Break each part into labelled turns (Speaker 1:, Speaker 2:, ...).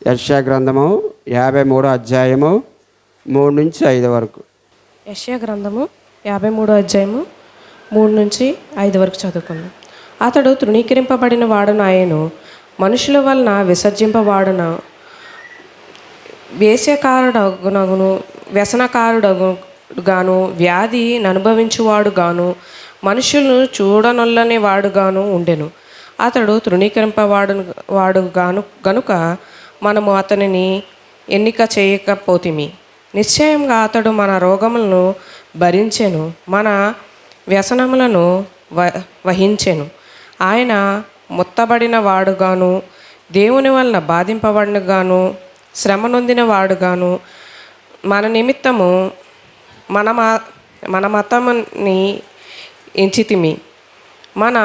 Speaker 1: యెషయా గ్రంథము 53 అధ్యాయము 3 నుంచి 5 వరకు.
Speaker 2: యెషయా గ్రంథము 53 అధ్యాయము 3 నుంచి 5 వరకు చదువుకుందాం. అతడు తృణీకరింపబడిన వాడును ఆయను, మనుషుల వలన విసర్జింపబడున వేశ్యకారుడగునగును, వ్యసనకారుడుగాను, వ్యాధి అనుభవించువాడుగాను, మనుషులను చూడనొల్లని వాడుగాను ఉండెను. అతడు తృణీకరింపవాడు గనుక మనము అతనిని ఎన్నిక చేయకపోతిమి. నిశ్చయంగా అతడు మన రోగములను భరించెను, మన వ్యసనములను వహించెను. ఆయన మొత్తబడిన వాడుగాను, దేవుని వలన బాధింపబడినగాను, శ్రమ నొందిన వాడుగాను, మన నిమిత్తము మన మతముని ఎంచితిమి. మన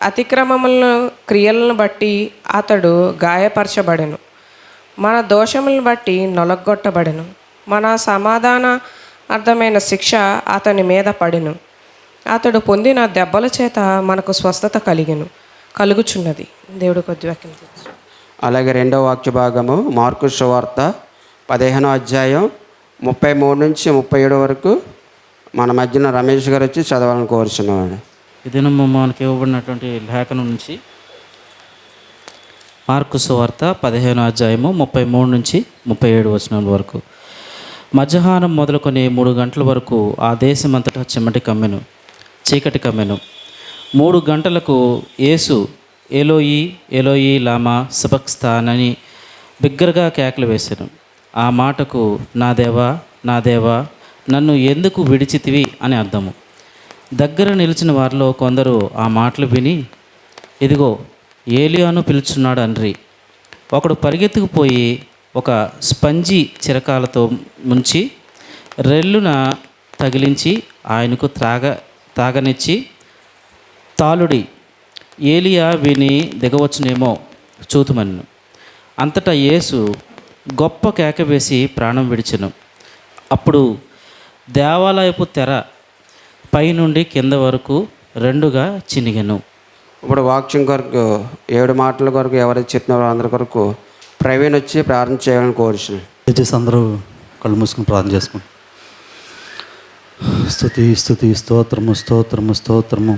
Speaker 2: అతిక్రమములను క్రియలను బట్టి అతడు గాయపరచబడెను, మన దోషములను బట్టి నొలగొట్టబడెను. మన సమాధాన అర్థమైన శిక్ష అతని మీద పడెను. అతడు పొందిన దెబ్బల చేత మనకు స్వస్థత కలుగుచున్నది. దేవుడు కొద్ది వాక్యం.
Speaker 1: అలాగే రెండవ వాక్య భాగము మార్కు సువార్త 15వ అధ్యాయం 33 నుంచి 37 వరకు మన మధ్యన రమేష్ గారు వచ్చి చదవాలని కోరుచున్నాడు.
Speaker 3: ఈ దినం మనకి ఇవ్వబడినటువంటి లేఖనం నుంచి మార్కు సువార్త 15వ అధ్యాయము 33 నుంచి 37 వచనాల వరకు. మధ్యాహ్నం మొదలుకొని 3 గంటల వరకు ఆ దేశమంతటా చీకటి కమ్మెను. 3 గంటలకు యేసు ఎలోయి ఎలోయి లామా సబక్స్తానని బిగ్గరగా కేకలు వేశాను. ఆ మాటకు నా దేవా నా దేవా నన్ను ఎందుకు విడిచితివి అని అర్థము. దగ్గర నిలిచిన వారిలో కొందరు ఆ మాటలు విని, ఇదిగో ఏలియాను పిలుచున్నాడు అన్రి. ఒకడు పరిగెత్తుకుపోయి ఒక స్పంజి చిరకాలతో ముంచి రెల్లున తగిలించి ఆయనకు తాగనిచ్చి, తాలుడి ఏలియా విని దిగవచ్చునేమో చూతుమన్ను. అంతటా యేసు గొప్ప కేక వేసి ప్రాణం విడిచెను. అప్పుడు దేవాలయపు తెర పైనుండి కింద వరకు 2గా చినిగెను.
Speaker 1: ఇప్పుడు వాక్యం కొరకు 7 మాటల కొరకు ఎవరైతే చెప్తున్నారో అందరి కొరకు ప్రవీణ్ వచ్చి ప్రార్థన చేయాలని కోరుచున్నాను.
Speaker 4: దయచేసి అందరూ కళ్ళు మూసుకుని ప్రార్థన చేసుకోండి. స్తుతి స్తోత్రము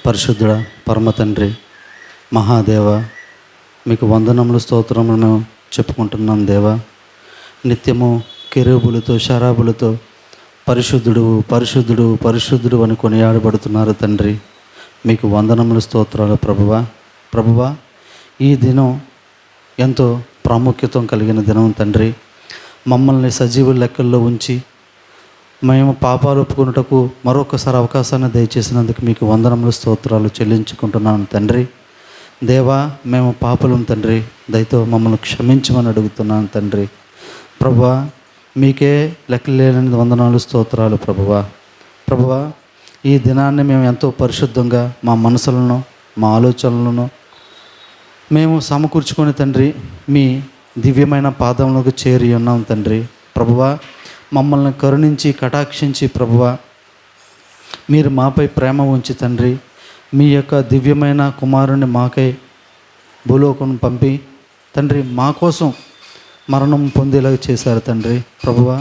Speaker 4: పరిశుద్ధుడ పరమ తండ్రి మహాదేవ, మీకు వందనములు స్తోత్రములను చెప్పుకుంటున్నాం దేవా. నిత్యము కెరూబులతో శరాబులతో పరిశుద్ధుడు పరిశుద్ధుడు పరిశుద్ధుడు అని కొనియాడబడుతున్నారు తండ్రి. మీకు వందనములు స్తోత్రాలు ప్రభువా. ఈ దినం ఎంతో ప్రాముఖ్యత కలిగిన దినం తండ్రి. మమ్మల్ని సజీవ లెక్కల్లో ఉంచి మేము పాపాలు ఒప్పుకున్నటకు మరొకసారి అవకాశాన్ని దయచేసినందుకు మీకు వందనములు స్తోత్రాలు చెల్లించుకుంటున్నాను తండ్రి. దేవా, మేము పాపలం తండ్రి, దయతో మమ్మల్ని క్షమించమని అడుగుతున్నాను తండ్రి. ప్రభువా, మీకే లెక్కలేని వందనాలు స్తోత్రాలు ప్రభువా. ఈ దినాన్ని మేము ఎంతో పరిశుద్ధంగా మా మనసులను మా ఆలోచనలను మేము సమకూర్చుకొని తండ్రి మీ దివ్యమైన పాదములకు చేరి ఉన్నాం తండ్రి. ప్రభువా, మమ్మల్ని కరుణించి కటాక్షించి ప్రభువా, మీరు మాపై ప్రేమ ఉంచి తండ్రి మీ యొక్క దివ్యమైన కుమారుని మాకై భూలోకం పంపి తండ్రి మా కోసం మరణం పొందేలాగా చేశారు తండ్రి. ప్రభువా,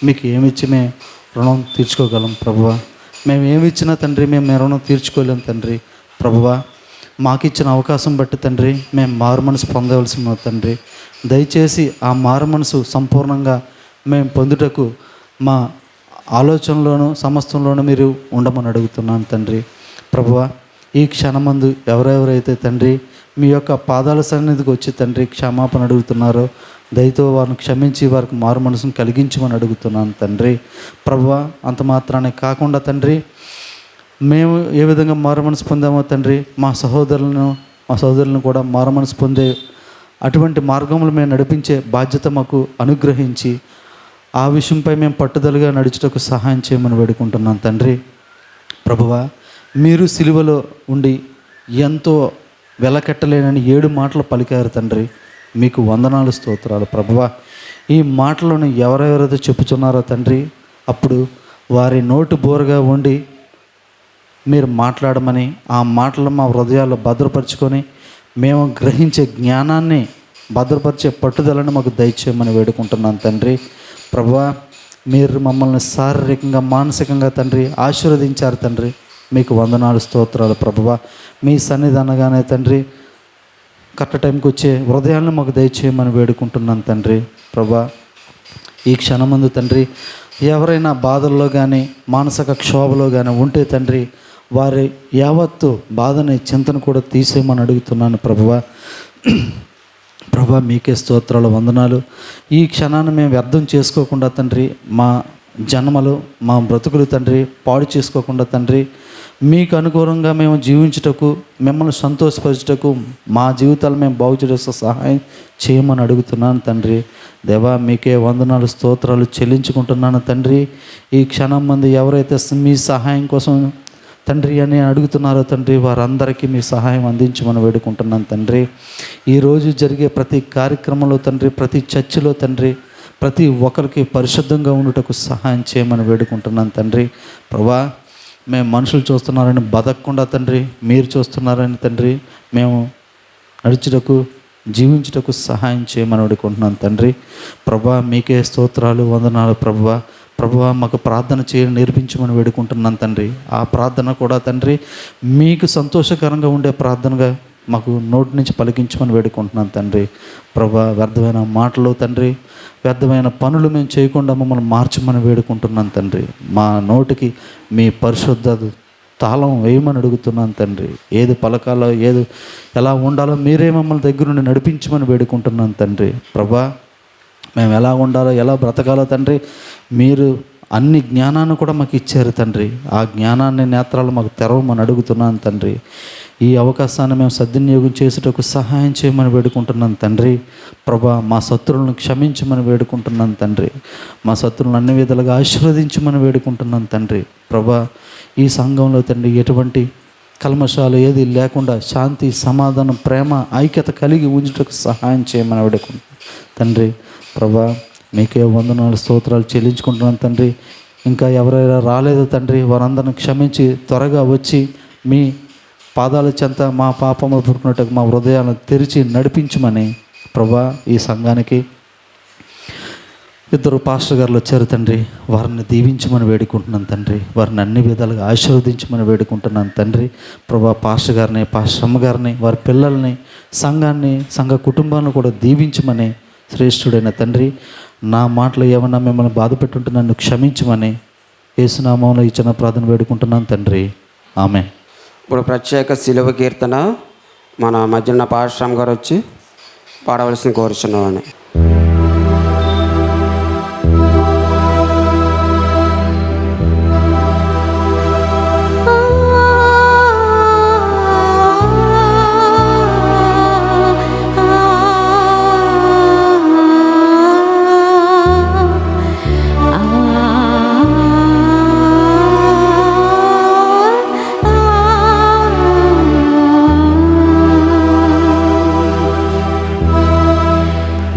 Speaker 4: మీకు ఏమిచ్చి మేము రుణం తీర్చుకోగలం ప్రభువా. మేము ఏమిచ్చినా తండ్రి మేము రుణం తీర్చుకోలేం తండ్రి. ప్రభువా, మాకు ఇచ్చిన అవకాశం బట్టి తండ్రి మేము మారు మనసు పొందవలసి ఉన్నది తండ్రి. దయచేసి ఆ మారు మనసు సంపూర్ణంగా మేము పొందుటకు మా ఆలోచనలోనూ సమస్తంలోనూ మీరు ఉండమని అడుగుతున్నాను తండ్రి. ప్రభువా, ఈ క్షణమందు ఎవరెవరైతే తండ్రి మీ యొక్క పాదాల సన్నిధికి వచ్చి తండ్రి క్షమాపణ అడుగుతున్నారో దయతో వారిని క్షమించి వారికి మారు మనసును కలిగించమని అడుగుతున్నాను తండ్రి. ప్రభువా, అంత మాత్రానే కాకుండా తండ్రి మేము ఏ విధంగా మారు మనసు పొందామో తండ్రి మా సహోదరులను కూడా మారు మనసు పొందే అటువంటి మార్గములు మేము నడిపించే బాధ్యత మాకు అనుగ్రహించి ఆ విషయంపై మేము పట్టుదలగా నడుచుటకు సహాయం చేయమని వేడుకుంటున్నాను తండ్రి. ప్రభువా, మీరు సిలువలో ఉండి ఎంతో వెలకెట్టలేనని 7 మాటలు పలికారు తండ్రి. మీకు వందనాలు స్తోత్రాలు ప్రభువా. ఈ మాటలను ఎవరెవరైతే చెప్పుచున్నారో తండ్రి అప్పుడు వారి నోటు బోరగా ఉండి మీరు మాట్లాడమని ఆ మాటలు మా హృదయాల్లో భద్రపరుచుకొని మేము గ్రహించే జ్ఞానాన్ని భద్రపరిచే పట్టుదలను మాకు దయచేయమని వేడుకుంటున్నాను తండ్రి. ప్రభువా, మీరు మమ్మల్ని శారీరకంగా మానసికంగా తండ్రి ఆశీర్వదించారు తండ్రి. మీకు వందనాలు, స్తోత్రాలు ప్రభువా. మీ సన్నిధానగానే తండ్రి కరెక్ట్ టైంకి వచ్చే హృదయాలను మాకు దయచేయమని వేడుకుంటున్నాను తండ్రి. ప్రభువా, ఈ క్షణమందు తండ్రి ఎవరైనా బాధల్లో కానీ మానసిక క్షోభలో కానీ ఉంటే తండ్రి వారి యావత్తు బాధని చింతను కూడా తీసేయమని అడుగుతున్నాను ప్రభువా. ప్రభా, మీకే స్తోత్రాలు, వందనాలు. ఈ క్షణాన్ని మేము వ్యర్థం చేసుకోకుండా తండ్రి, మా జన్మలు మా బ్రతుకులు తండ్రి పాడు చేసుకోకుండా తండ్రి మీకు అనుకూలంగా మేము జీవించుటకు, మిమ్మల్ని సంతోషపరచుటకు, మా జీవితాలు మేము బాగు చేయడానికి సహాయం చేయమని అడుగుతున్నాను తండ్రి. దేవా, మీకే వందనాలు, స్తోత్రాలు చెల్లించుకుంటున్నాను తండ్రి. ఈ క్షణం మంది ఎవరైతే మీ సహాయం కోసం తండ్రి అని అడుగుతున్నారో తండ్రి వారందరికీ మీ సహాయం అందించమని వేడుకుంటున్నాను తండ్రి. ఈరోజు జరిగే ప్రతి కార్యక్రమంలో తండ్రి, ప్రతి చర్చిలో తండ్రి ప్రతి ఒక్కరికి పరిశుద్ధంగా ఉండుటకు సహాయం చేయమని వేడుకుంటున్నాను తండ్రి. ప్రభా, మేము మనుషులు చూస్తున్నారని బతకకుండా తండ్రి మీరు చూస్తున్నారని తండ్రి మేము నడుచుటకు జీవించుటకు సహాయం చేయమని వేడుకుంటున్నాను తండ్రి. ప్రభా, మీకే స్తోత్రాలు, వందనాలు ప్రభువా. ప్రభువా, మాకు ప్రార్థన చేయడం నేర్పించమని వేడుకుంటున్నాను తండ్రి. ఆ ప్రార్థన కూడా తండ్రి మీకు సంతోషకరంగా ఉండే ప్రార్థనగా మాకు నోటి నుంచి పలికించమని వేడుకుంటున్నాను తండ్రి. ప్రభా, వ్యర్థమైన మాటలు తండ్రి, వ్యర్థమైన పనులు మేము చేయకుండా మమ్మల్ని మార్చమని వేడుకుంటున్నాను తండ్రి. మా నోటికి మీ పరిశుద్ధ తాళం వేయమని అడుగుతున్నాను తండ్రి. ఏది పలకాలో, ఏది ఎలా ఉండాలో మీరే మమ్మల్ని దగ్గర నుండి నడిపించమని వేడుకుంటున్నాను తండ్రి. ప్రభా, మేము ఎలా ఉండాలో, ఎలా బ్రతకాలో తండ్రి మీరు అన్ని జ్ఞానాన్ని కూడా మాకు ఇచ్చారు తండ్రి. ఆ జ్ఞానాన్ని, నేత్రాలు మాకు తెరవమని అడుగుతున్నాను తండ్రి. ఈ అవకాశాన్ని మేము సద్వినియోగం చేసేటకు సహాయం చేయమని వేడుకుంటున్నాను తండ్రి. ప్రభా, మా శత్రువులను క్షమించమని వేడుకుంటున్నాను తండ్రి. మా శత్రువులను అన్ని విధాలుగా ఆశీర్వదించమని వేడుకుంటున్నాను తండ్రి. ప్రభా, ఈ సంఘంలో తండ్రి ఎటువంటి కల్మషాలు ఏది లేకుండా శాంతి, సమాధానం, ప్రేమ, ఐక్యత కలిగి ఉంచుటకు సహాయం చేయమని వేడుకుంటున్నాను తండ్రి. ప్రభా, మీకే వందనాలు, స్తోత్రాలు చెల్లించుకుంటున్నాను తండ్రి. ఇంకా ఎవరైనా రాలేదో తండ్రి వారందరిని క్షమించి త్వరగా వచ్చి మీ పాదాల చెంత మా పాపములు పుట్టుకున్నట్టు మా హృదయాలను తెరిచి నడిపించమని ప్రభా, ఈ సంఘానికి 2 పాస్టర్ గారులు వచ్చారు తండ్రి. వారిని దీవించమని వేడుకుంటున్నాను తండ్రి. వారిని అన్ని విధాలుగా ఆశీర్వదించమని వేడుకుంటున్నాను తండ్రి. ప్రభా, పాస్టర్ గారిని, పాస్టర్ అమ్మ గారిని, వారి పిల్లల్ని, సంఘాన్ని, సంఘ కుటుంబాన్ని కూడా దీవించమని శ్రేష్ఠుడైన తండ్రి, నా మాటలు ఏమన్నా మిమ్మల్ని బాధ పెట్టుంటే నన్ను క్షమించమని యేసునామంలో ఈ చిన్న ప్రార్థన వేడుకుంటున్నాను తండ్రి. ఆమేన్.
Speaker 1: ఇప్పుడు ప్రత్యేక శిలువ కీర్తన మన మధ్యన పాశ్రామ్ గారు వచ్చి పాడవలసిన కోరుచున్నామని.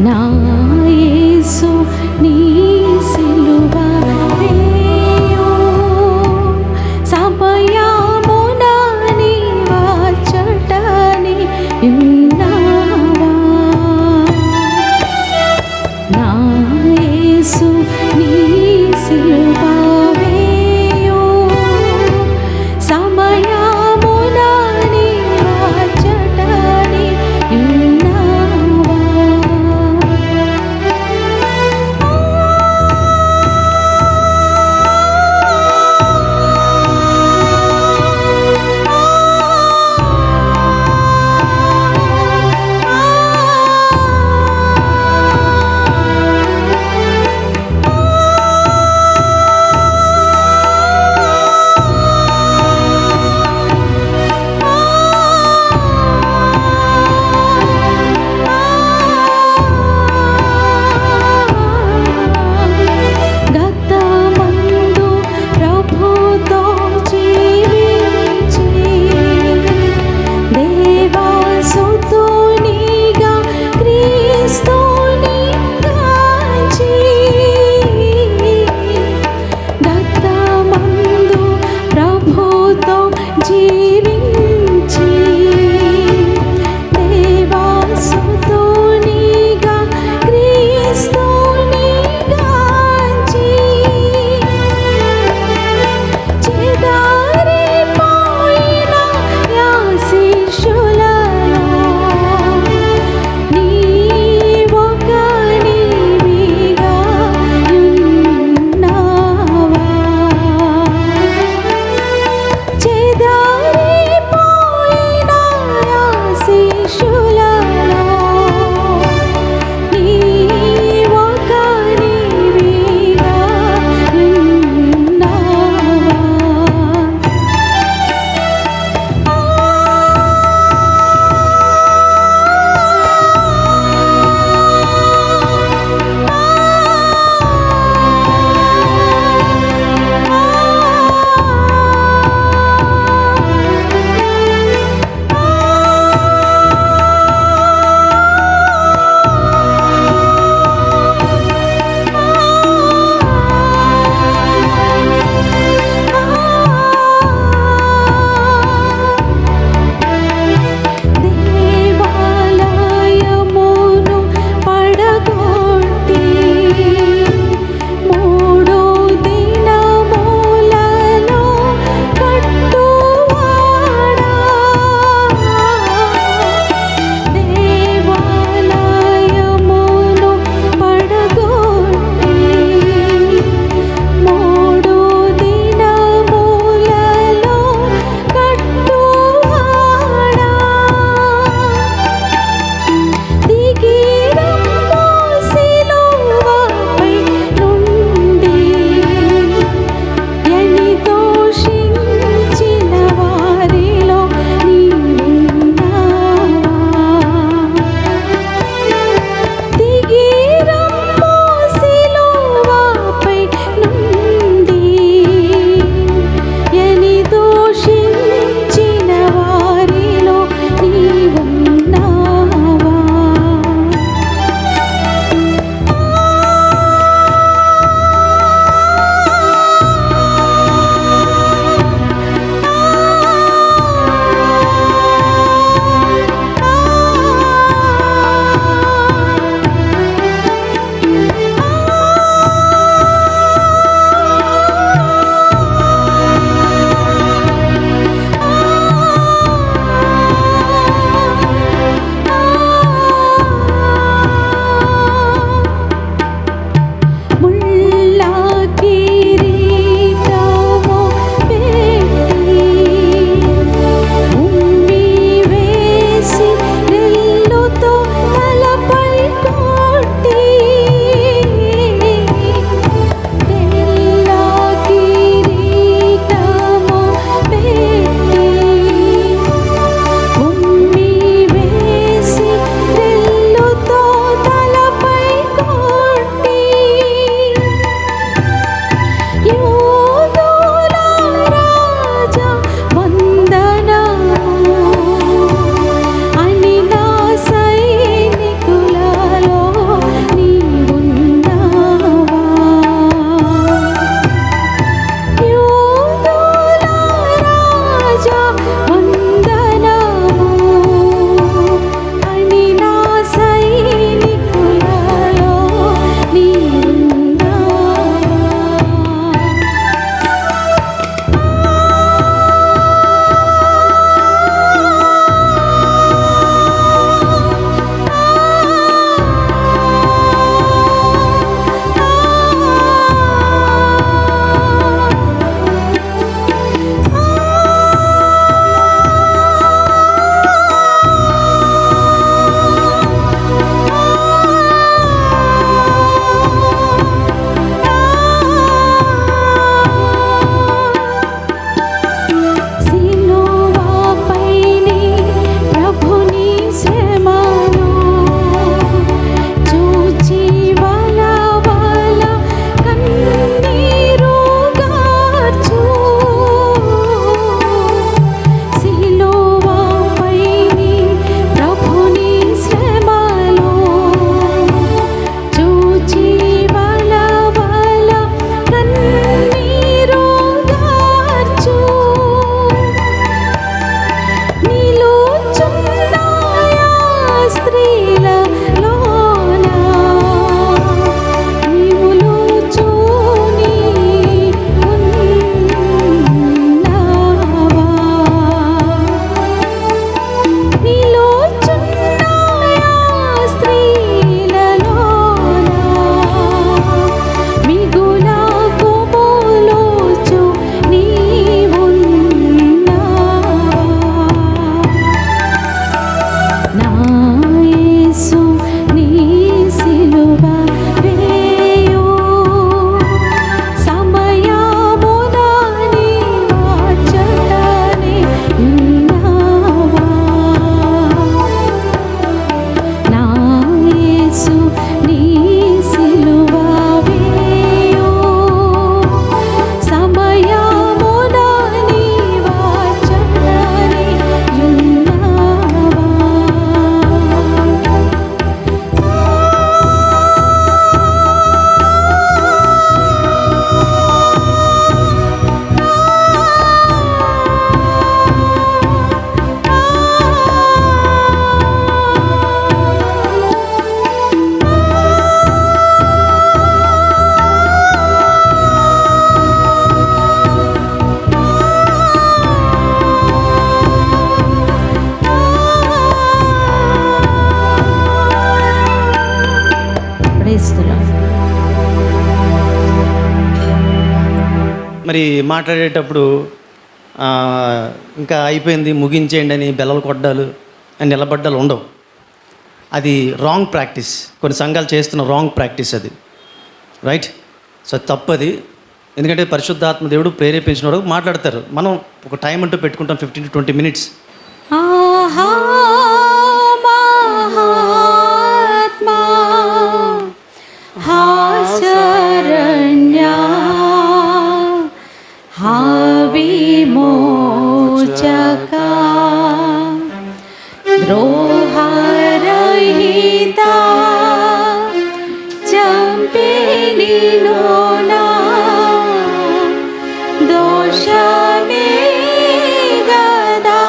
Speaker 5: నా యేసు నీ సిలువ వేయు సమయమున నీ వాచటని విన్నావా. నా యేసు నీ సిలువ వేయు సమయమున నీ వాచటని విన్నావా.
Speaker 6: మరి మాట్లాడేటప్పుడు ఇంకా అయిపోయింది ముగించేయండి అని బెల్లలు కొట్టాలు అని నిలబడ్డాలు ఉండవు. అది రాంగ్ ప్రాక్టీస్. కొన్ని సంఘాలు చేస్తున్న రాంగ్ ప్రాక్టీస్ అది, రైట్? సో తప్పది. ఎందుకంటే పరిశుద్ధాత్మ దేవుడు ప్రేరేపించిన వాడు మాట్లాడతారు. మనం ఒక టైం అంటూ పెట్టుకుంటాం, 15 to 20 minutes.
Speaker 5: ఆహా మహాత్మా హాశరణ్యా విమోచకా ద్రోహరహితా చంపినిలోనా దోషమే గదా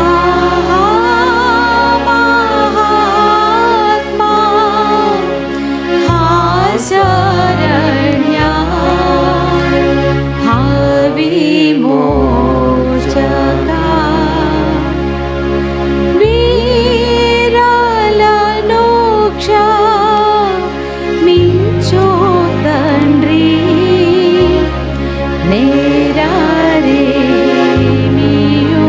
Speaker 5: ఆహా మహాత్మా హాశరణ్యా విమోచకా వీరాలను క్షమించు తండ్రి నేరారేమియో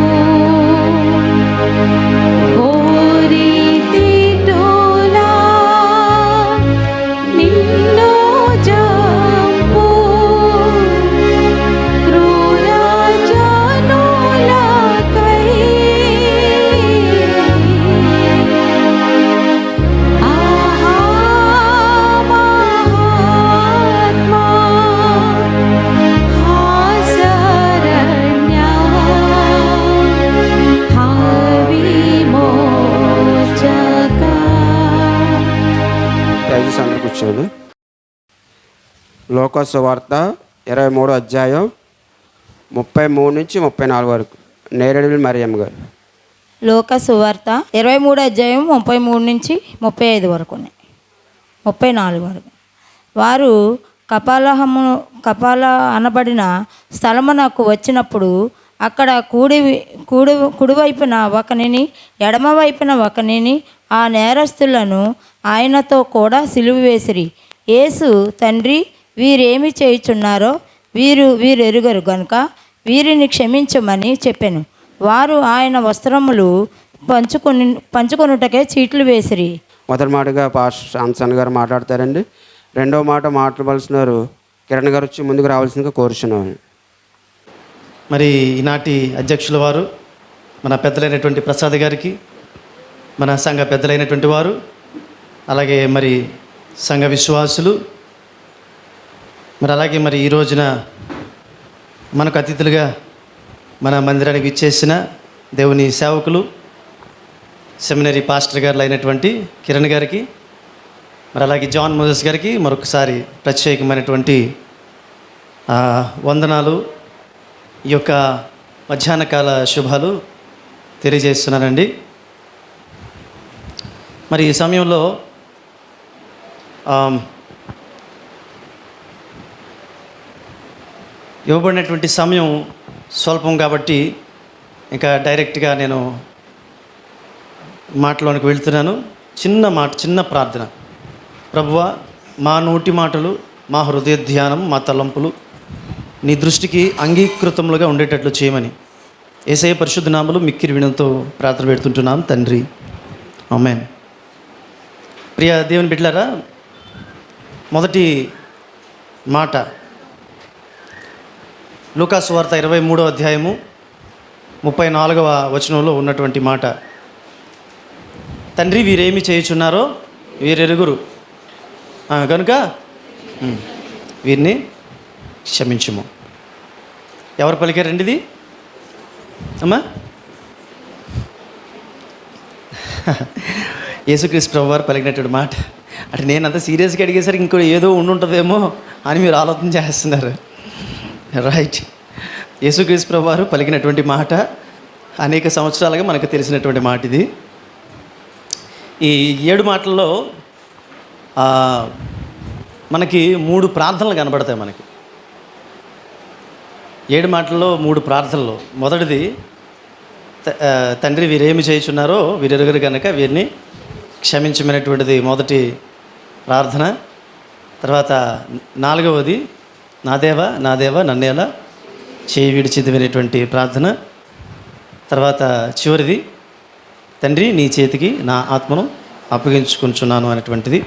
Speaker 5: కోరితిటోలా నిన్ను జంపు క్రూరజనులకై ఆహా మహాత్మా హాశరణ్యా విమోచకా.
Speaker 1: దయచేసి అందరూ కూర్చోండి. లోకాసు వార్త 23వ అధ్యాయం 33 నుంచి 34 వరకు. నేరేడు మరియమ్మ గారు.
Speaker 7: లోక సువార్త 23 అధ్యాయం 33 నుంచి 35 వరకు ఉన్నాయి, 34 వరకు. వారు కపాల అనబడిన స్థలమునకు వచ్చినప్పుడు అక్కడ కుడివైపున ఒకనిని ఎడమవైపున ఒకనిని ఆ నేరస్తులను ఆయనతో కూడా సిలువ వేసిరి. యేసు, తండ్రి, వీరేమి చేయుచున్నారో వీరెరుగరు గనుక వీరిని క్షమించమని చెప్పెను. వారు ఆయన వస్త్రములు పంచుకొనుటకే చీట్లు వేసిరి.
Speaker 1: మొదటి మాటగా పాస్టర్ శాంసన్ గారు మాట్లాడతారండి. రెండవ మాట మాట్లాడవలసిన వారు కిరణ్ గారు వచ్చి ముందుకు రావాల్సిందిగా కోరుచున్నాను.
Speaker 6: మరి ఈనాటి అధ్యక్షుల వారు మన పెద్దలైనటువంటి ప్రసాద్ గారికి, మన సంఘ పెద్దలైనటువంటి వారు, అలాగే మరి సంఘ విశ్వాసులు, మరి అలాగే మరి ఈ రోజున మనకు అతిథులుగా మన మందిరానికి ఇచ్చేసిన దేవుని సేవకులు, సెమినరీ పాస్టర్ గారు అయినటువంటి కిరణ్ గారికి, మరి అలాగే జాన్ మోజెస్ గారికి మరొకసారి ప్రత్యేకమైనటువంటి వందనాలు, ఈ యొక్క మధ్యాహ్న కాల శుభాలు తెలియజేస్తున్నానండి. మరి ఈ సమయంలో ఇవ్వబడినటువంటి సమయం స్వల్పం కాబట్టి ఇంకా డైరెక్ట్గా నేను మాటలోనికి వెళ్తున్నాను. చిన్న ప్రార్థన. ప్రభువా, మా నోటి మాటలు, మా హృదయ ధ్యానం, మా తలంపులు నీ దృష్టికి అంగీకృతములుగా ఉండేటట్లు చేయమని యేసయ్య పరిశుద్ధ నామములో మిక్కిరి వినయంతో ప్రార్థన పెడుతుంటున్నాం తండ్రి, ఆమేన్. ప్రియ దేవుని బిడ్డలారా, మొదటి మాట లూకా సువార్త 23వ అధ్యాయము 34వ వచనంలో ఉన్నటువంటి మాట. తండ్రి, వీరేమి చేయుచున్నారో వీరెరుగురు కనుక వీరిని క్షమించుము. ఎవరు పలికారండి ఇది అమ్మా? యేసుక్రీస్తు ప్రభు వారు పలికినటువంటి మాట. అంటే నేను అంత సీరియస్గా అడిగేసరికి ఇంకో ఏదో ఉండుంటుందేమో అని మీరు ఆలోచన చేస్తున్నారు, రైట్? యేసుక్రీస్తు ప్రభు వారు పలికినటువంటి మాట, అనేక సంవత్సరాలుగా మనకు తెలిసినటువంటి మాట ఇది. ఈ 7 మాటల్లో మనకి 3 ప్రార్థనలు కనబడతాయి. మనకి 7 మాటల్లో 3 ప్రార్థనలు. మొదటిది, తండ్రి, వీరేమి చేయుచున్నారో వీరెరుగరు కనుక వీరిని క్షమించమనేటువంటిది మొదటి ప్రార్థన. తర్వాత 4వది, నా దేవా నన్నేలా చేయి విడిచిదివినటువంటి ప్రార్థన. తర్వాత చివరిది, తండ్రి నీ చేతికి నా ఆత్మను అప్పగించుకుంటున్నాను అనేటువంటిది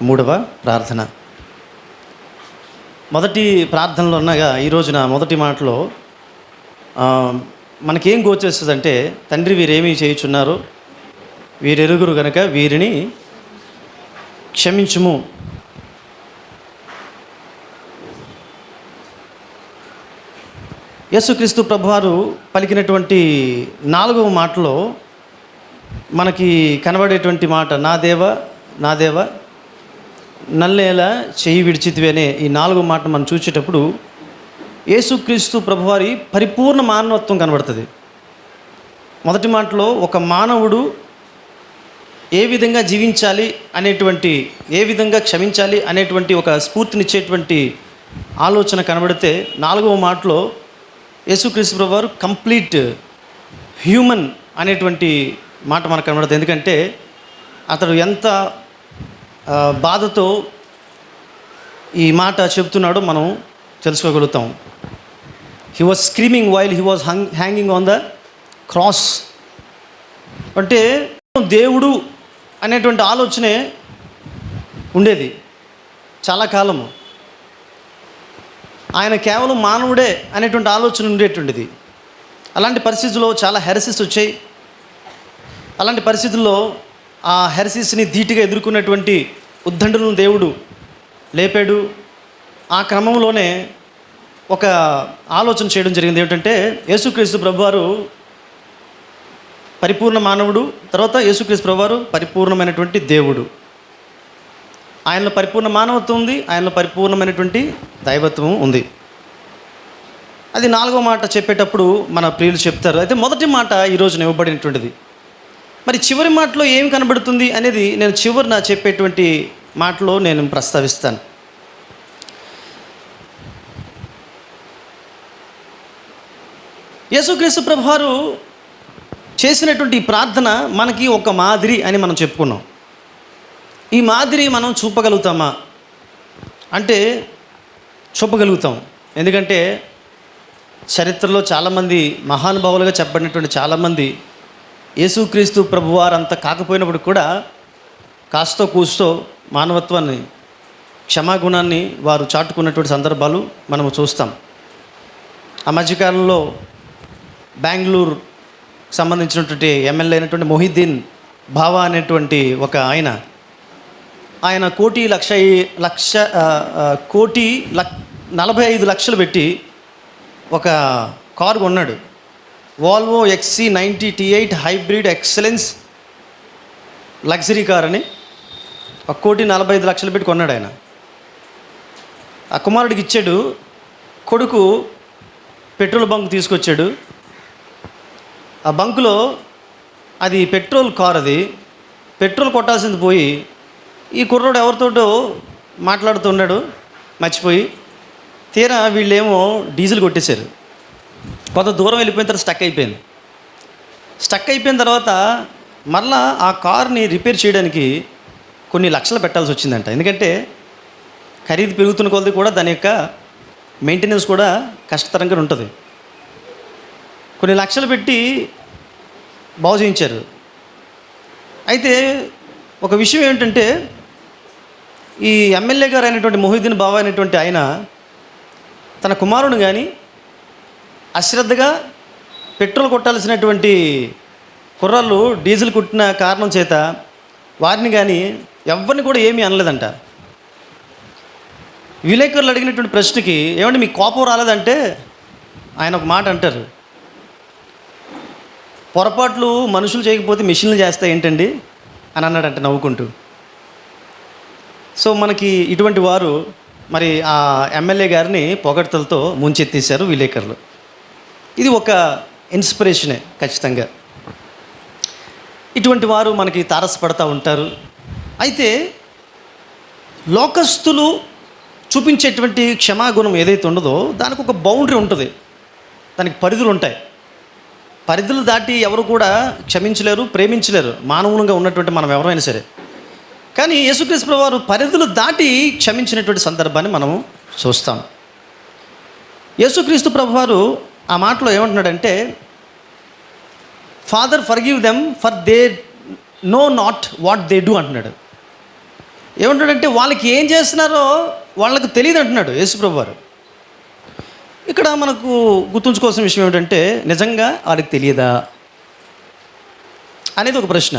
Speaker 6: 3వ ప్రార్థన. మొదటి ప్రార్థనలో ఉన్నగా ఈరోజున మొదటి మాటలో మనకేం గోచరిస్తుందంటే, తండ్రి వీరేమీ చేయుచున్నారు, వీరెరుగురు గనుక వీరిని క్షమించుము. యేసుక్రీస్తు ప్రభువారు పలికినటువంటి 4వ మాటలో మనకి కనబడేటువంటి మాట, నా దేవ నల్లేలా చెయ్యి విడిచితివి అనే ఈ 4వ మాట మనం చూసేటప్పుడు యేసుక్రీస్తు ప్రభువారి పరిపూర్ణ మానవత్వం కనబడుతుంది. మొదటి మాటలో ఒక మానవుడు ఏ విధంగా జీవించాలి అనేటువంటి, ఏ విధంగా క్షమించాలి అనేటువంటి ఒక స్ఫూర్తినిచ్చేటువంటి ఆలోచన కనబడితే, 4వ మాటలో యేసుక్రీస్తు ప్రభువారు కంప్లీట్ హ్యూమన్ అనేటువంటి మాట మనకు కనబడుతుంది. ఎందుకంటే అతడు ఎంత బాధతో ఈ మాట చెప్తున్నాడో మనం తెలుసుకోగలుగుతాం. He was screaming while he was hanging on the cross. అంటే దేవుడు అనేటువంటి ఆలోచనే ఉండేది చాలా కాలము. ఆయన కేవలం మానవుడే అనేటువంటి ఆలోచన ఉండేటువంటిది. అలాంటి పరిస్థితుల్లో చాలా హెరసిస్ వచ్చాయి. అలాంటి పరిస్థితుల్లో ఆ హెరసిస్ని ధీటుగా ఎదుర్కొన్నటువంటి ఉద్దండులను దేవుడు లేపాడు. ఆ క్రమంలోనే ఒక ఆలోచన చేయడం జరిగింది. ఏమిటంటే, యేసుక్రీస్తు ప్రభువారు పరిపూర్ణ మానవుడు, తర్వాత యేసుక్రీస్తు ప్రభువారు పరిపూర్ణమైనటువంటి దేవుడు. ఆయనలో పరిపూర్ణ మానవత్వం ఉంది, ఆయనలో పరిపూర్ణమైనటువంటి దైవత్వం ఉంది. అది 4వ మాట చెప్పేటప్పుడు మన ప్రియులు చెప్తారు. అయితే మొదటి మాట ఈరోజు ఇవ్వబడినటువంటిది. మరి చివరి మాటలో ఏం కనబడుతుంది అనేది నేను చివరిన చెప్పేటువంటి మాటలో నేను ప్రస్తావిస్తాను. యేసుక్రీస్తు ప్రభువారు చేసినటువంటి ఈ ప్రార్థన మనకి ఒక మాదిరి అని మనం చెప్పుకున్నాం. ఈ మాదిరి మనం చూపగలుగుతామా అంటే చూపగలుగుతాం. ఎందుకంటే చరిత్రలో చాలామంది మహానుభావులుగా చెప్పబడినటువంటి చాలామంది యేసుక్రీస్తు ప్రభువారు అంత కాకపోయినప్పుడు కూడా కాస్తో కూస్తో మానవత్వాన్ని, క్షమాగుణాన్ని వారు చాటుకున్నటువంటి సందర్భాలు మనము చూస్తాం. ఆ మధ్యకాలంలో బెంగళూరు సంబంధించినటువంటి ఎమ్మెల్యే అయినటువంటి మొహిద్దీన్ బావా అనేటువంటి ఒక ఆయన కోటి 45 లక్షలు పెట్టి ఒక కారు కొన్నాడు. Volvo XC90 T8 hybrid excellence luxury car అని 1,45 లక్షలు పెట్టి కొన్నాడు ఆయన. ఆ కుమారుడికి ఇచ్చాడు. కొడుకు పెట్రోల్ బంక్ తీసుకొచ్చాడు. ఆ బంకులో అది పెట్రోల్ కార్, అది పెట్రోల్ కొట్టాల్సింది పోయి ఈ కుర్రోడు ఎవరితోటో మాట్లాడుతున్నాడు మర్చిపోయి. తీరా వీళ్ళేమో డీజిల్ కొట్టేశారు. కొంత దూరం వెళ్ళిపోయిన తర్వాత స్టక్ అయిపోయిన తర్వాత మరలా ఆ కార్ని రిపేర్ చేయడానికి కొన్ని లక్షలు పెట్టాల్సి వచ్చిందంట. ఎందుకంటే ఖరీదు పెరుగుతున్న కొలది కూడా దాని యొక్క మెయింటెనెన్స్ కూడా కష్టతరంగా ఉంటుంది. కొన్ని లక్షలు పెట్టి బాగు చేయించారు. అయితే ఒక విషయం ఏంటంటే, ఈ ఎమ్మెల్యే గారు అయినటువంటి మొహిద్దీన్ బావా అయినటువంటి ఆయన తన కుమారుని కానీ అశ్రద్ధగా పెట్రోల్ కొట్టాల్సినటువంటి కుర్రాళ్ళు డీజిల్ కొట్టిన కారణం చేత వారిని కానీ ఎవరిని కూడా ఏమీ అనలేదంట. విలేకరులు అడిగినటువంటి ప్రశ్నకి, ఏమంటే మీకు కోపం రాలేదంటే ఆయన ఒక మాట అంటారు, పొరపాట్లు మనుషులు చేయకపోతే మిషన్లు చేస్తాయి ఏంటండి అని అన్నాడంట నవ్వుకుంటూ. సో మనకి ఇటువంటి వారు మరి ఆ ఎమ్మెల్యే గారిని పొగడ్తలతో ముంచెత్తేశారు విలేకరులు. ఇది ఒక ఇన్స్పిరేషనే ఖచ్చితంగా. ఇటువంటి వారు మనకి తారసపడతా ఉంటారు. అయితే లోకస్తులు చూపించేటువంటి క్షమాగుణం ఏదైతే ఉండదో దానికి ఒక బౌండరీ ఉంటుంది, దానికి పరిధులు ఉంటాయి. పరిధులు దాటి ఎవరు కూడా క్షమించలేరు, ప్రేమించలేరు. మానవులుగా ఉన్నటువంటి మనం ఎవరైనా సరే కానీ యేసుక్రీస్తు ప్రభువు వారు పరిధులు దాటి క్షమించినటువంటి సందర్భాన్ని మనం చూస్తాం. యేసుక్రీస్తు ప్రభువారు ఆ మాటలో ఏమంటున్నాడంటే, father forgive them for they know not what they do అంటున్నాడు. ఏమంటాడంటే వాళ్ళకి ఏం చేస్తున్నారో వాళ్ళకు తెలియదు అంటున్నాడు యేసు ప్రభువారు. ఇక్కడ మనకు గుర్తుంచుకోవాల్సిన విషయం ఏమిటంటే, నిజంగా వాడికి తెలియదా అనేది ఒక ప్రశ్న.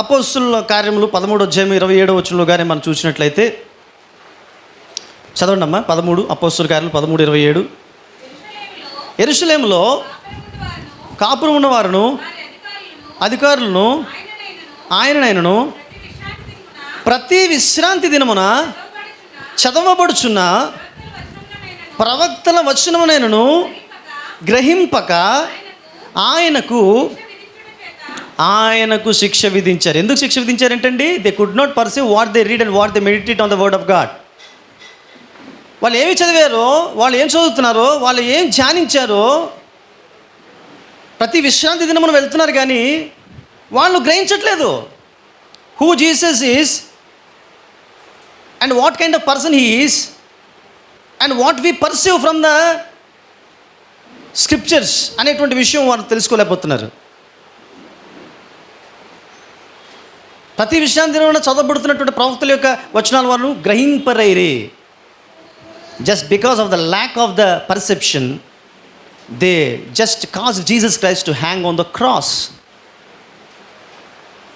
Speaker 6: అపోస్తుల కార్యములు 13:27 కానీ మనం చూసినట్లయితే, చదవండి అమ్మా. 13 అపోస్తుల కార్యములు 13:27. యెరూషలేములో కాపురం ఉన్నవారును అధికారులను ఆయననైనను ప్రతి విశ్రాంతి దినమున చదవబడుచున్న ప్రవక్తల వచనమునైనను గ్రహింపక ఆయనకు శిక్ష విధించారు. ఎందుకు శిక్ష విధించారంటండి? They could not perceive what they read and what they meditate on the word of God. వాళ్ళు ఏమి చదివారో, వాళ్ళు ఏం చదువుతున్నారో, వాళ్ళు ఏం ధ్యానించారో, ప్రతి విశ్రాంతి దినమున వెళ్తున్నారు కానీ వాళ్ళు గ్రహించట్లేదు who Jesus is and what kind of person he is and what we perceive from the scriptures అనేటువంటి విషయం వారు తెలుసుకోలేకపోతున్నారు. ప్రతి విషయాన్ని దినమున చదవబడుతున్నటువంటి ప్రవక్తల యొక్క వచనాలు వారు గ్రహింపరైరే. Just because of the lack of the perception they just cause Jesus Christ to hang on the cross.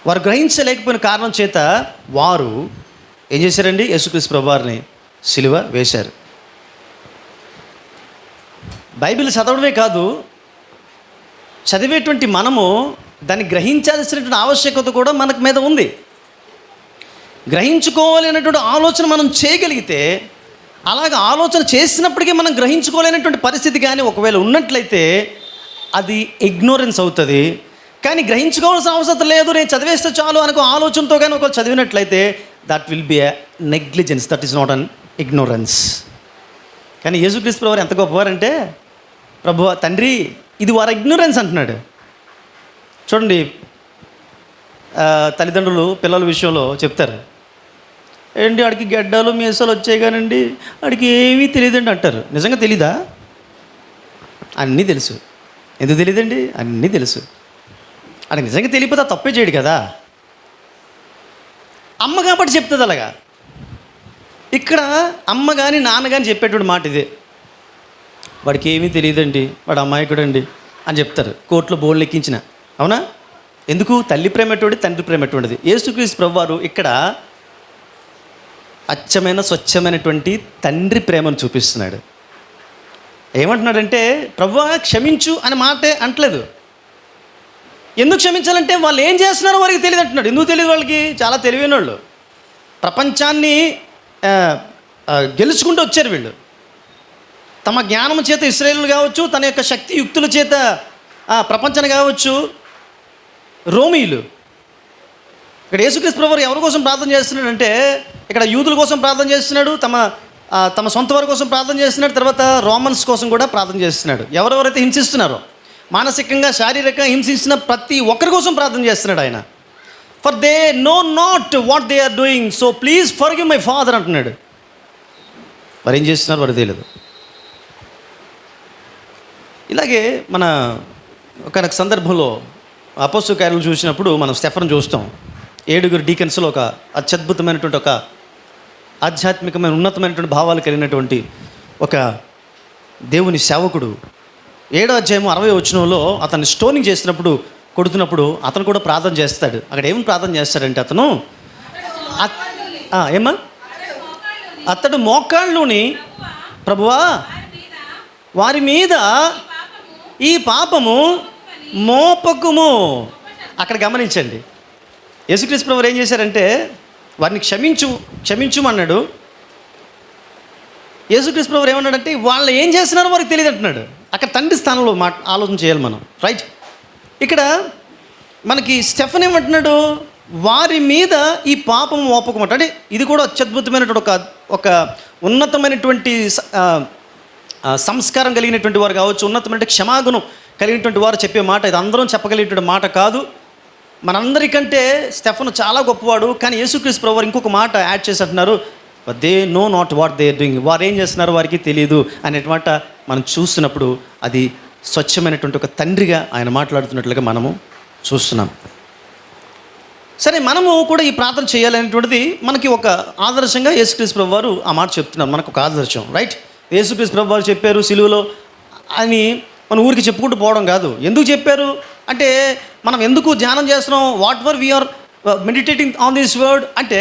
Speaker 6: వారు గ్రహించలేకపోయిన కారణం చేత వారు ఏం చేశారండి? యేసుక్రీస్తు ప్రభువారిని సిలువ వేశారు. బైబిల్ చదవడమే కాదు, చదివేటువంటి మనము దాన్ని గ్రహించాల్సినటువంటి ఆవశ్యకత కూడా మనకు మీద ఉంది. గ్రహించుకోవాలి అనేటువంటి ఆలోచన మనం చేయగలిగితే, అలాగ ఆలోచన చేసినప్పటికీ మనం గ్రహించుకోలేనటువంటి పరిస్థితి కానీ ఒకవేళ ఉన్నట్లయితే అది ఇగ్నోరెన్స్ అవుతుంది. కానీ గ్రహించుకోవాల్సిన అవసరం లేదు, నేను చదివేస్తే చాలు అనుకో ఆలోచనతో కానీ ఒకవేళ చదివినట్లయితే that will be a negligence, that is not an ignorance. కానీ యేసుక్రీస్తు ప్రభువారు ఎంత గొప్పవారంటే, ప్రభువా తండ్రి ఇది వారి ఇగ్నోరెన్స్ అంటున్నాడు. చూడండి, తల్లిదండ్రులు పిల్లల విషయంలో చెప్తారు, ఏంటి ఆడికి గడ్డాలు మీసాలు వచ్చాయి కానండి ఆడికి ఏమీ తెలియదండి అంటారు. నిజంగా తెలీదా? అన్నీ తెలుసు. ఎందుకు తెలియదండి? అన్నీ తెలుసు. ఆడికి నిజంగా తెలియకపోతే తప్పే చేయడు కదా. అమ్మ కాబట్టి చెప్తుంది అలాగా. ఇక్కడ అమ్మ కానీ నాన్న కానీ చెప్పేటువంటి మాట ఇదే, వాడికి ఏమీ తెలియదండి, వాడు అమాయకుడండి అని చెప్తారు. కోర్టులో బోర్డు లెక్కించిన. అవునా? ఎందుకు? తల్లి ప్రేమ ఎటువంటిది, తండ్రి ప్రేమ ఎటువంటిది. యేసుక్రీస్తు ప్రభువారు ఇక్కడ అచ్చమైన స్వచ్ఛమైనటువంటి తండ్రి ప్రేమను చూపిస్తున్నాడు. ఏమంటున్నాడంటే, ప్రభువా క్షమించు అనే మాటే అంటలేదు. ఎందుకు క్షమించాలంటే వాళ్ళు ఏం చేస్తున్నారో వారికి తెలియదు అంటున్నాడు. ఎందుకు తెలియదు? వాళ్ళకి చాలా తెలివైన వాళ్ళు, ప్రపంచాన్ని గెలుచుకుంటూ వచ్చారు వీళ్ళు. తమ జ్ఞానం చేత ఇశ్రాయేలు కావచ్చు, తన యొక్క శక్తి యుక్తుల చేత ప్రపంచాన్ని కావచ్చు రోమీయులు. ఇక్కడ యేసుక్రీస్తు ప్రభువారు ఎవరి కోసం ప్రార్థన చేస్తున్నాడంటే, ఇక్కడ యూదుల కోసం ప్రార్థన చేస్తున్నాడు, తమ సొంత వారి కోసం ప్రార్థన చేస్తున్నాడు, తర్వాత రోమన్స్ కోసం కూడా ప్రార్థన చేస్తున్నాడు. ఎవరెవరైతే హింసిస్తున్నారో, మానసికంగా శారీరకంగా హింసించిన ప్రతి ఒక్కరి కోసం ప్రార్థన చేస్తున్నాడు ఆయన. For they know not what they are doing, so please forgive my father అంటున్నాడు. వారు ఏం చేస్తున్నారు వారు తెలియదు. ఇలాగే మన ఒక సందర్భంలో అపోస్తలుల కార్యాలు చూసినప్పుడు మనం స్టెఫెను చూస్తాం. 7 డీకన్స్లో ఒక అత్యద్భుతమైనటువంటి, ఒక ఆధ్యాత్మికమైన ఉన్నతమైనటువంటి భావాలు కలిగినటువంటి ఒక దేవుని సేవకుడు 7వ అధ్యాయం 60వ వచనంలో అతన్ని స్టోనింగ్ చేసినప్పుడు, కొడుతున్నప్పుడు అతను కూడా ప్రార్థన చేస్తాడు. అక్కడ ఏమి ప్రార్థన చేస్తాడంటే, అతను ఏమా అతడు మోకాళ్ళలోని, ప్రభువా వారి మీద ఈ పాపము మోపకుము. అక్కడ గమనించండి, యేసుక్రీస్తు ప్రభువు ఏం చేశారంటే వారిని క్షమించుమన్నాడు. యేసుక్రీస్తు ప్రభువు ఏమన్నాడంటే వాళ్ళు ఏం చేస్తున్నారో వారికి తెలియదు అంటున్నాడు. అక్కడ తండ్రి స్థానంలో ఆలోచన చేయాలి మనం, రైట్? ఇక్కడ మనకి స్టెఫెన్ ఏమంటున్నాడు, వారి మీద ఈ పాపం మోపకమంట. అంటే ఇది కూడా అత్యద్భుతమైనటువంటి ఒక ఉన్నతమైనటువంటి సంస్కారం కలిగినటువంటి వారు కావచ్చు, ఉన్నతమైన క్షమాగుణం కలిగినటువంటి వారు చెప్పే మాట. ఇది అందరం చెప్పగలిగినటువంటి మాట కాదు. మనందరికంటే స్టెఫను చాలా గొప్పవాడు, కానీ యేసుక్రీస్తు ప్రభువారు ఇంకొక మాట యాడ్ చేసి అంటున్నారు, they know not what they are doing, వారు ఏం చేస్తున్నారు వారికి తెలియదు అనేటువంటి మనం చూస్తున్నప్పుడు అది స్వచ్ఛమైనటువంటి ఒక తండ్రిగా ఆయన మాట్లాడుతున్నట్లుగా మనము చూస్తున్నాం. సరే, మనము కూడా ఈ ప్రార్థన చేయాలనేటువంటిది మనకి ఒక ఆదర్శంగా యేసుక్రీస్తు ప్రభువారు ఆ మాట చెప్తున్నారు, మనకు ఒక ఆదర్శం. రైట్, యేసుక్రీస్తు ప్రభువారు చెప్పారు సిలువలో అని మన ఊరికి చెప్పుకుంటూ పోవడం కాదు. ఎందుకు చెప్పారు అంటే, మనం ఎందుకు ధ్యానం చేస్తున్నాం, what were we are meditating on this word అంటే,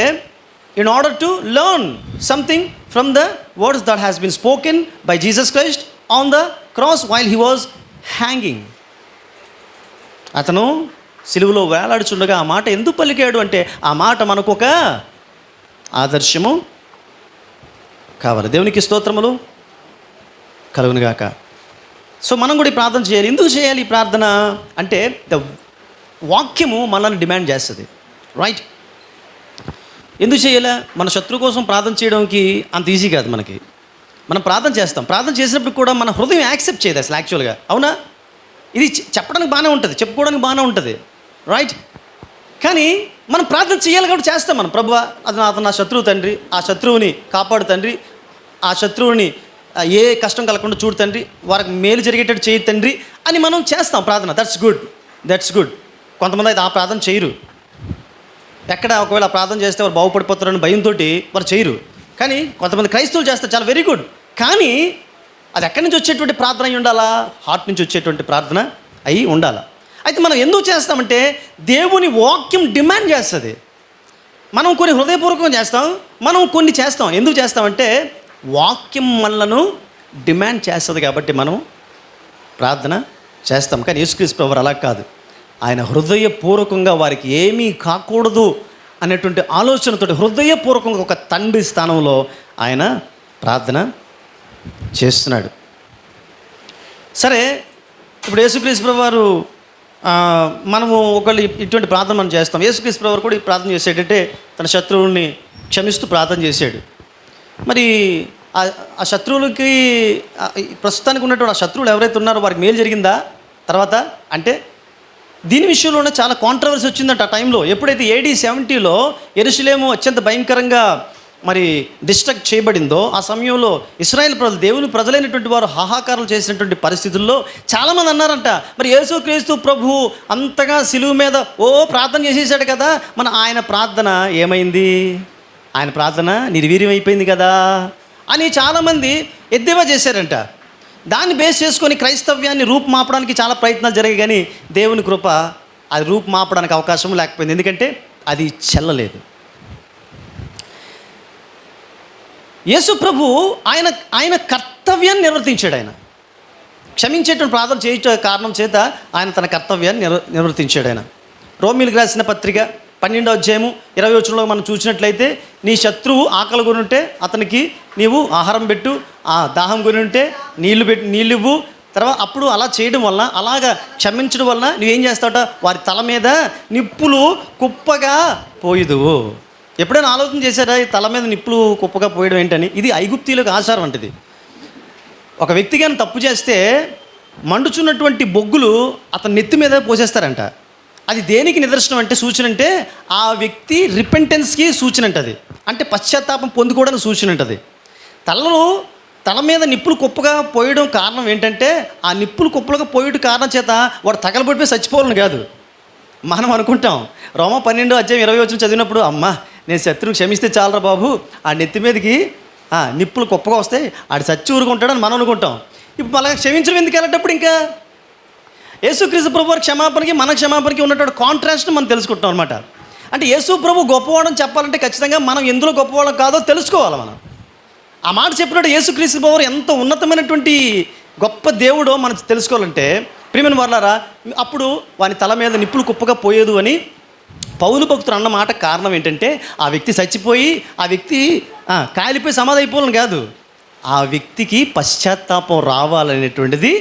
Speaker 6: in order to learn something from the words that has been spoken by Jesus Christ on the cross while he was hanging. అతను సిలువలో వేలాడుచుండగా ఆ మాట ఎందుకు పలికాడు అంటే, ఆ మాట మనకు ఒక ఆదర్శము కావాలి. దేవునికి స్తోత్రములు కలుగునుగాక. సో మనం కూడా ఈ ప్రార్థన చేయాలి. ఎందుకు చేయాలి ఈ ప్రార్థన అంటే, ద వాక్యము మనల్ని డిమాండ్ చేస్తుంది. రైట్, ఎందుకు చేయాలా? మన శత్రువు కోసం ప్రార్థన చేయడానికి అంత ఈజీ కాదు మనకి. మనం ప్రార్థన చేస్తాం, ప్రార్థన చేసినప్పుడు కూడా మన హృదయం యాక్సెప్ట్ చేయదు అసలు యాక్చువల్గా. అవునా? ఇది చెప్పడానికి బాగానే ఉంటుంది, చెప్పుకోవడానికి బాగానే ఉంటుంది. రైట్, కానీ మనం ప్రార్థన చేయాలి కాబట్టి చేస్తాం. మనం ప్రభువా, అతను నా శత్రువు తండ్రి, ఆ శత్రువుని కాపాడు తండ్రి, ఆ శత్రువుని ఏ కష్టం కలగకుండా చూడు తండ్రి, వారికి మేలు జరిగేటట్టు చేయి తండ్రి అని మనం చేస్తాం ప్రార్థన. That's good. కొంతమంది అయితే ఆ ప్రార్థన చేయరు. ఎక్కడ ఒకవేళ ప్రార్థన చేస్తే వారు బాగుపడిపోతారని భయంతో వారు చేయరు. కానీ కొంతమంది క్రైస్తవులు చేస్తారు, చాలా వెరీ గుడ్. కానీ అది ఎక్కడి నుంచి వచ్చేటువంటి ప్రార్థన అయి ఉండాలా? హార్ట్ నుంచి వచ్చేటువంటి ప్రార్థన అయి ఉండాలా? అయితే మనం ఎందుకు చేస్తామంటే, దేవుని వాక్యం డిమాండ్ చేస్తుంది. మనం కొన్ని హృదయపూర్వకంగా చేస్తాం, మనం కొన్ని చేస్తాం. ఎందుకు చేస్తామంటే, వాక్యం మనలను డిమాండ్ చేస్తుంది కాబట్టి మనం ప్రార్థన చేస్తాం. కానీ యేసుక్రీస్తు ప్రభువారు అలా కాదు. ఆయన హృదయపూర్వకంగా వారికి ఏమీ కాకూడదు అనేటువంటి ఆలోచనతో హృదయపూర్వకంగా ఒక తండ్రి స్థానంలో ఆయన ప్రార్థన చేస్తున్నాడు. సరే, ఇప్పుడు యేసుక్రీస్తు ప్రభువారు మనము ఒకళ్ళు ఇటువంటి ప్రార్థన మనం చేస్తాం. యేసుక్రీస్తు ప్రభువారు కూడా ఈ ప్రార్థన చేసేటంటే తన శత్రువుల్ని క్షమిస్తూ ప్రార్థన చేశాడు. మరి ఆ శత్రువులకి ప్రస్తుతానికి ఉన్నటువంటి ఆ శత్రువులు ఎవరైతే ఉన్నారో వారికి మేలు జరిగిందా తర్వాత అంటే, దీని విషయంలోనే చాలా కాంట్రవర్సీ వచ్చిందంట ఆ టైంలో. ఎప్పుడైతే AD 70లో యెరూషలేము అత్యంత భయంకరంగా మరి డిస్ట్రక్ట్ చేయబడిందో, ఆ సమయంలో ఇశ్రాయేల్ ప్రజలు, దేవుని ప్రజలైనటువంటి వారు హాహాకారాలు చేసినటువంటి పరిస్థితుల్లో చాలామంది అన్నారంట, మరి యేసుక్రీస్తు ప్రభు అంతగా సిలువ మీద ప్రార్థన చేసేసాడు కదా, మన ఆయన ప్రార్థన ఏమైంది? ఆయన ప్రార్థన నిర్వీర్యం అయిపోయింది కదా అని చాలామంది ఎద్దేవా చేశారంట. దాన్ని బేస్ చేసుకొని క్రైస్తవ్యాన్ని రూపుమాపడానికి చాలా ప్రయత్నాలు జరిగాయి. కానీ దేవుని కృప అది రూపుమాపడానికి అవకాశం లేకపోయింది, ఎందుకంటే అది చెల్లలేదు. యేసు ప్రభు ఆయన కర్తవ్యాన్ని నిర్వర్తించాడు. ఆయన క్షమించేటువంటి ప్రార్థన చేయించే కారణం చేత ఆయన తన కర్తవ్యాన్ని నిర్వర్తించాడు. ఆయన రోమీయులకు రాసిన పత్రిక 12వ అధ్యాయము 20వ వచనంలో మనం చూసినట్లయితే, నీ శత్రువు ఆకలి కొని ఉంటే అతనికి నీవు ఆహారం పెట్టు, ఆ దాహం కొని ఉంటే నీళ్ళు ఇవ్వు. తర్వాత అప్పుడు అలా చేయడం వల్ల, అలాగా క్షమించడం వల్ల నువ్వేం చేస్తావట, వారి తల మీద నిప్పులు కుప్పగా పోయుదువు. ఎప్పుడైనా ఆలోచన చేశారా ఈ తల మీద నిప్పులు కుప్పగా పోయడం ఏంటని? ఇది ఐగుప్తీయులకు ఆచారం అంటది. ఒక వ్యక్తి కానీ తప్పు చేస్తే మండుచున్నటువంటి బొగ్గులు అతని నెత్తి మీద పోసేస్తారంట. అది దేనికి నిదర్శనం అంటే, సూచన అంటే ఆ వ్యక్తి రిపెంటెన్స్కి సూచన అంటది, అంటే పశ్చాత్తాపం పొందుకోవడానికి సూచన అంటది. తల మీద నిప్పులు కుప్పగా పోయడం కారణం ఏంటంటే, ఆ నిప్పులు కుప్పలుగా పోయడం కారణం చేత వాడు తగలబడిపోయి చచ్చిపోవాలని కాదు. మనం అనుకుంటాం, రోమా 12వ అధ్యాయం 20వ వచనం చదివినప్పుడు, అమ్మా నేను శత్రువుని క్షమిస్తే చాలరా బాబు, ఆ నెత్తి మీదకి నిప్పులు కుప్పగా వస్తే ఆడు చచ్చి ఊరుకుంటాడని మనం అనుకుంటాం. ఇప్పుడు అలా క్షమించడం ఎందుకు వెళ్ళేటప్పుడు ఇంకా యేసుక్రీస్తు ప్రభు వారి క్షమాపణకి మన క్షమాపణకి ఉన్నటువంటి కాంట్రాస్ట్ని మనం తెలుసుకుంటాం అనమాట. అంటే యేసు ప్రభు గొప్పవాడని చెప్పాలంటే ఖచ్చితంగా మనం ఎందులో గొప్పవాళ్ళం కాదో తెలుసుకోవాలి. మనం ఆ మాట చెప్పినట్టు యేసుక్రీస్తు ప్రభు వారు ఎంత ఉన్నతమైనటువంటి గొప్ప దేవుడో మనం తెలుసుకోవాలంటే, ప్రియమైన వారలారా, అప్పుడు వాని తల మీద నిప్పులు కుప్పగా పోయేదు అని పౌలు భక్తుడు అన్న మాట కారణం ఏంటంటే, ఆ వ్యక్తి చచ్చిపోయి ఆ వ్యక్తి కాలిపోయి సమాధి అయిపోవాలని కాదు, ఆ వ్యక్తికి పశ్చాత్తాపం రావాలనేటువంటిది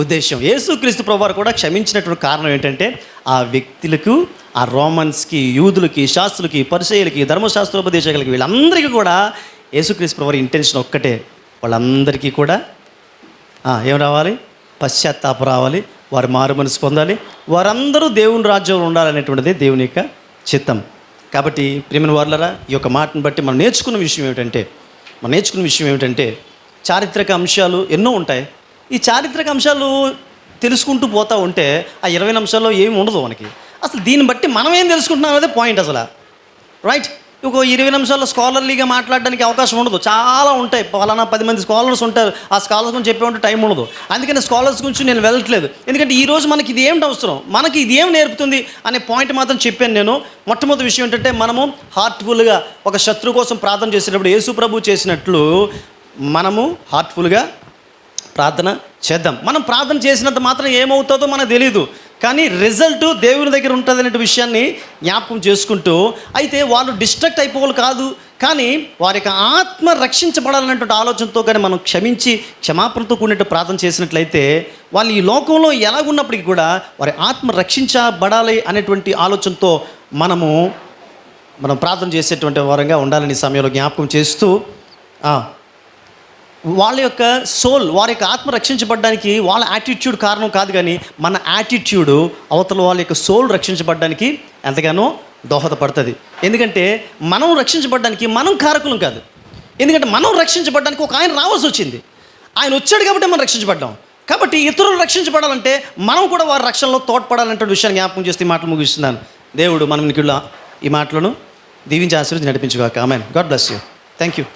Speaker 6: ఉద్దేశం. యేసుక్రీస్తు ప్రభువారు కూడా క్షమించినటువంటి కారణం ఏంటంటే, ఆ వ్యక్తులకు, ఆ రోమన్స్కి, యూదులకి, శాస్త్రులకి, పరిసయ్యులకి, ధర్మశాస్త్రోపదేశకులకి, వీళ్ళందరికీ కూడా యేసుక్రీస్తు ప్రభువారి ఇంటెన్షన్ ఒక్కటే, వాళ్ళందరికీ కూడా ఏం రావాలి? పశ్చాత్తాపం రావాలి. వారు మారు మనసు పొందాలి, వారందరూ దేవుని రాజ్యంలో ఉండాలనేటువంటిదే దేవుని యొక్క చిత్తం. కాబట్టి ప్రియమైన వారులారా, ఈ యొక్క మాటను బట్టి మనం నేర్చుకున్న విషయం ఏమిటంటే చారిత్రక అంశాలు ఎన్నో ఉంటాయి. ఈ చారిత్రక అంశాలు తెలుసుకుంటూ పోతూ ఉంటే ఆ 20 నిమిషాల్లో ఏమి ఉండదు మనకి. అసలు దీన్ని బట్టి మనం ఏం తెలుసుకుంటున్నాం అనేది పాయింట్ అసలు. రైట్, ఒక 20 నిమిషాల్లో స్కాలర్లీగా మాట్లాడడానికి అవకాశం ఉండదు. చాలా ఉంటాయి, పలానా 10 మంది స్కాలర్స్ ఉంటారు. ఆ స్కాలర్స్ గురించి చెప్పే టైం ఉండదు. అందుకని స్కాలర్స్ గురించి నేను వెళ్ళట్లేదు. ఎందుకంటే ఈరోజు మనకి ఇది ఏమిటి అవసరం, మనకి ఇది ఏం నేర్పుతుంది అనే పాయింట్ మాత్రం చెప్పాను నేను. మొట్టమొదటి విషయం ఏంటంటే, మనము హార్ట్ఫుల్గా ఒక శత్రువు కోసం ప్రార్థన చేసేటప్పుడు యేసు ప్రభు చేసినట్లు మనము హార్ట్ఫుల్గా ప్రార్థన చేద్దాం. మనం ప్రార్థన చేసినంత మాత్రం ఏమవుతుందో మనకు తెలియదు, కానీ రిజల్ట్ దేవుని దగ్గర ఉంటుంది అనే విషయాన్ని జ్ఞాపకం చేసుకుంటూ, అయితే వాళ్ళు డిస్ట్రాక్ట్ అయిపోవాలి కాదు, కానీ వారి యొక్క ఆత్మ రక్షించబడాలనేటువంటి ఆలోచనతో కానీ మనం క్షమాపణతో కూడినట్టు ప్రార్థన చేసినట్లయితే, వాళ్ళు ఈ లోకంలో ఎలాగున్నప్పటికీ కూడా వారి ఆత్మ రక్షించబడాలి అనేటువంటి ఆలోచనతో మనం ప్రార్థన చేసేటువంటి వారంగా ఉండాలని ఈ సమయంలో జ్ఞాపకం చేస్తూ, వాళ్ళ యొక్క సోల్, వారి యొక్క ఆత్మ రక్షించబడడానికి వాళ్ళ యాటిట్యూడ్ కారణం కాదు, కానీ మన యాటిట్యూడు అవతల వాళ్ళ యొక్క సోల్ రక్షించబడడానికి ఎంతగానో దోహదపడుతుంది. ఎందుకంటే మనం రక్షించబడడానికి మనం కారకులం కాదు. ఎందుకంటే మనం రక్షించబడడానికి ఒక ఆయన రావాల్సి వచ్చింది. ఆయన వచ్చాడు కాబట్టి మనం రక్షించబడ్డాం. కాబట్టి ఇతరులు రక్షించబడాలంటే మనం కూడా వారి రక్షణలో తోడ్పడాలంటే విషయాన్ని జ్ఞాపకం చేస్తే ఈ మాటలు ముగిస్తున్నాను. దేవుడు మనం ఈ మాటలను దీవించి ఆశీర్వదించి నడిపించుగాక. Amen. God bless you. Thank you.